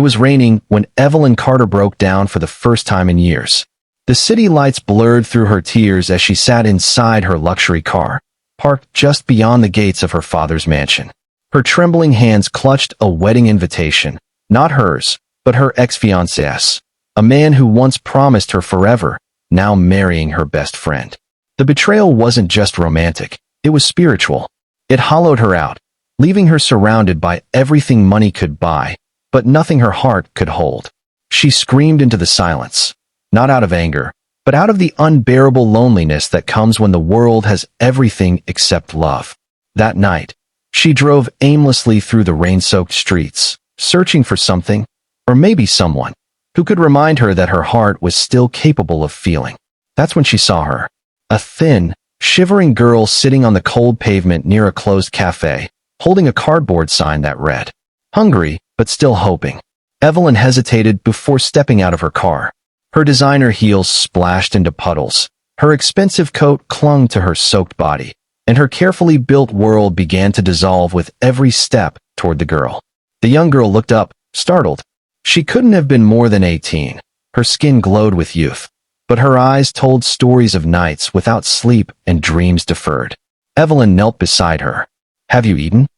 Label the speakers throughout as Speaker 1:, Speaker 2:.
Speaker 1: was raining when Evelyn Carter broke down for the first time in years. The city lights blurred through her tears as she sat inside her luxury car, parked just beyond the gates of her father's mansion. Her trembling hands clutched a wedding invitation, not hers, but her ex-fiancé's, a man who once promised her forever, now marrying her best friend. The betrayal wasn't just romantic, it was spiritual. It hollowed her out, leaving her surrounded by everything money could buy, but nothing her heart could hold. She screamed into the silence, not out of anger, but out of the unbearable loneliness that comes when the world has everything except love. That night, she drove aimlessly through the rain-soaked streets, searching for something, or maybe someone, who could remind her that her heart was still capable of feeling. That's when she saw her. A thin, shivering girl sitting on the cold pavement near a closed cafe, holding a cardboard sign that read, "Hungry, but still hoping." Evelyn hesitated before stepping out of her car. Her designer heels splashed into puddles. Her expensive coat clung to her soaked body, and her carefully built world began to dissolve with every step toward the girl. The young girl looked up, startled. She couldn't have been more than 18. Her skin glowed with youth, but her eyes told stories of nights without sleep and dreams deferred. Evelyn knelt beside her. "Have you eaten?"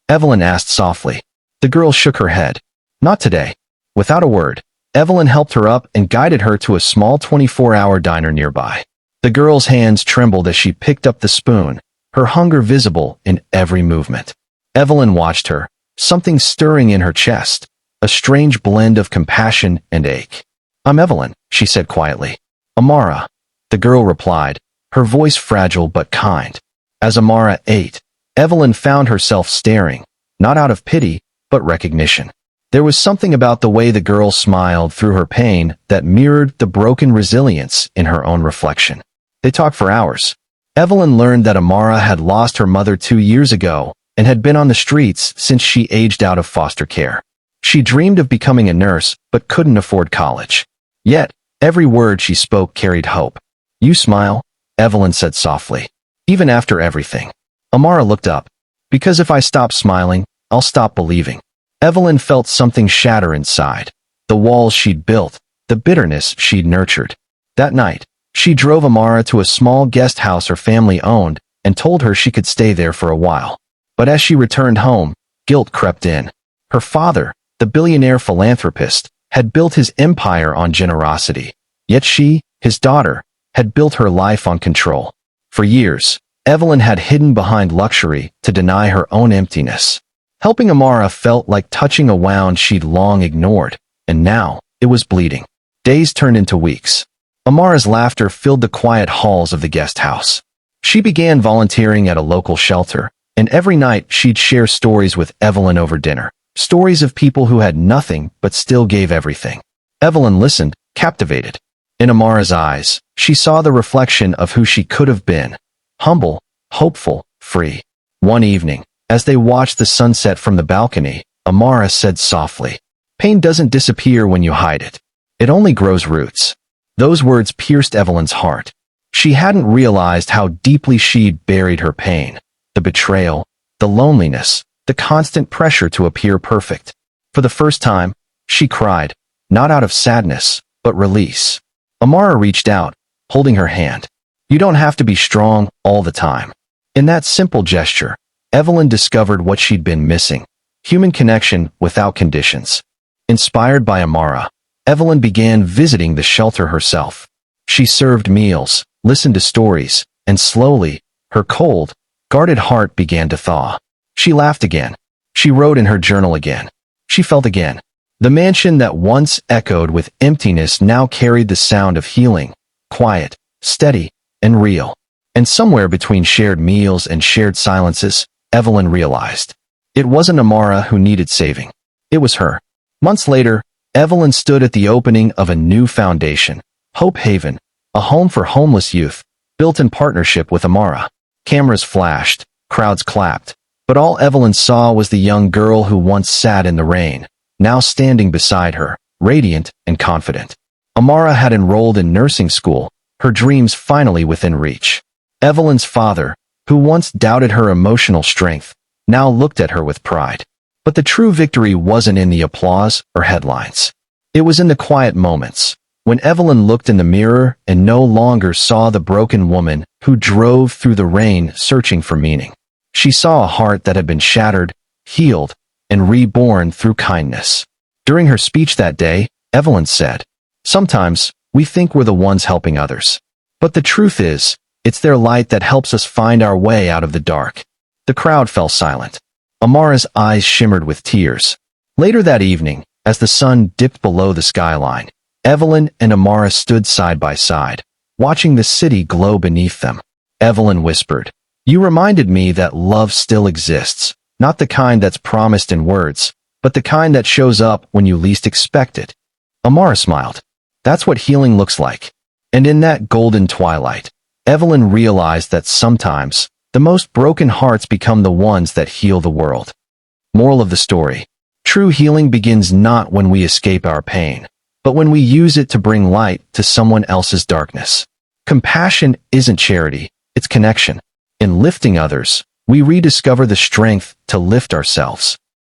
Speaker 1: Evelyn asked softly. The girl shook her head. "Not today." Without a word, Evelyn helped her up and guided her to a small 24-hour diner nearby. The girl's hands trembled as she picked up the spoon, her hunger visible in every movement. Evelyn watched her, something stirring in her chest, a strange blend of compassion and ache. "I'm Evelyn," she said quietly. "Amara," the girl replied, her voice fragile but kind. As Amara ate, Evelyn found herself staring, not out of pity, but recognition. There was something about the way the girl smiled through her pain that mirrored the broken resilience in her own reflection. They talked for hours. Evelyn learned that Amara had lost her mother 2 years ago and had been on the streets since she aged out of foster care. She dreamed of becoming a nurse, but couldn't afford college. Yet, every word she spoke carried hope. "You smile," Evelyn said softly. "Even after everything." Amara looked up. "Because if I stop smiling, I'll stop believing." Evelyn felt something shatter inside. The walls she'd built, the bitterness she'd nurtured. That night, she drove Amara to a small guest house her family owned and told her she could stay there for a while. But as she returned home, guilt crept in. Her father, the billionaire philanthropist, had built his empire on generosity. Yet she, his daughter, had built her life on control. For years, Evelyn had hidden behind luxury to deny her own emptiness. Helping Amara felt like touching a wound she'd long ignored, and now it was bleeding. Days turned into weeks. Amara's laughter filled the quiet halls of the guest house. She began volunteering at a local shelter, and every night she'd share stories with Evelyn over dinner. Stories of people who had nothing but still gave everything. Evelyn listened, captivated. In Amara's eyes, she saw the reflection of who she could have been. Humble, hopeful, free. One evening, as they watched the sunset from the balcony, Amara said softly, "Pain doesn't disappear when you hide it. It only grows roots." Those words pierced Evelyn's heart. She hadn't realized how deeply she'd buried her pain. The betrayal, the loneliness, the constant pressure to appear perfect. For the first time, she cried, not out of sadness, but release. Amara reached out, holding her hand. "You don't have to be strong all the time." In that simple gesture, Evelyn discovered what she'd been missing: human connection without conditions. Inspired by Amara, Evelyn began visiting the shelter herself. She served meals, listened to stories, and slowly, her cold, guarded heart began to thaw. She laughed again. She wrote in her journal again. She felt again. The mansion that once echoed with emptiness now carried the sound of healing, quiet, steady, and real. And somewhere between shared meals and shared silences, Evelyn realized. It wasn't Amara who needed saving. It was her. Months later, Evelyn stood at the opening of a new foundation, Hope Haven, a home for homeless youth, built in partnership with Amara. Cameras flashed, crowds clapped, but all Evelyn saw was the young girl who once sat in the rain, now standing beside her, radiant and confident. Amara had enrolled in nursing school, her dreams finally within reach. Evelyn's father, who once doubted her emotional strength, now looked at her with pride. But the true victory wasn't in the applause or headlines. It was in the quiet moments, when Evelyn looked in the mirror and no longer saw the broken woman who drove through the rain searching for meaning. She saw a heart that had been shattered, healed, and reborn through kindness. During her speech that day, Evelyn said, "Sometimes we think we're the ones helping others. But the truth is, it's their light that helps us find our way out of the dark." The crowd fell silent. Amara's eyes shimmered with tears. Later that evening, as the sun dipped below the skyline, Evelyn and Amara stood side by side, watching the city glow beneath them. Evelyn whispered, "You reminded me that love still exists, not the kind that's promised in words, but the kind that shows up when you least expect it." Amara smiled. "That's what healing looks like." And in that golden twilight, Evelyn realized that sometimes the most broken hearts become the ones that heal the world. Moral of the story: true healing begins not when we escape our pain, but when we use it to bring light to someone else's darkness. Compassion isn't charity, it's connection. In lifting others, we rediscover the strength to lift ourselves.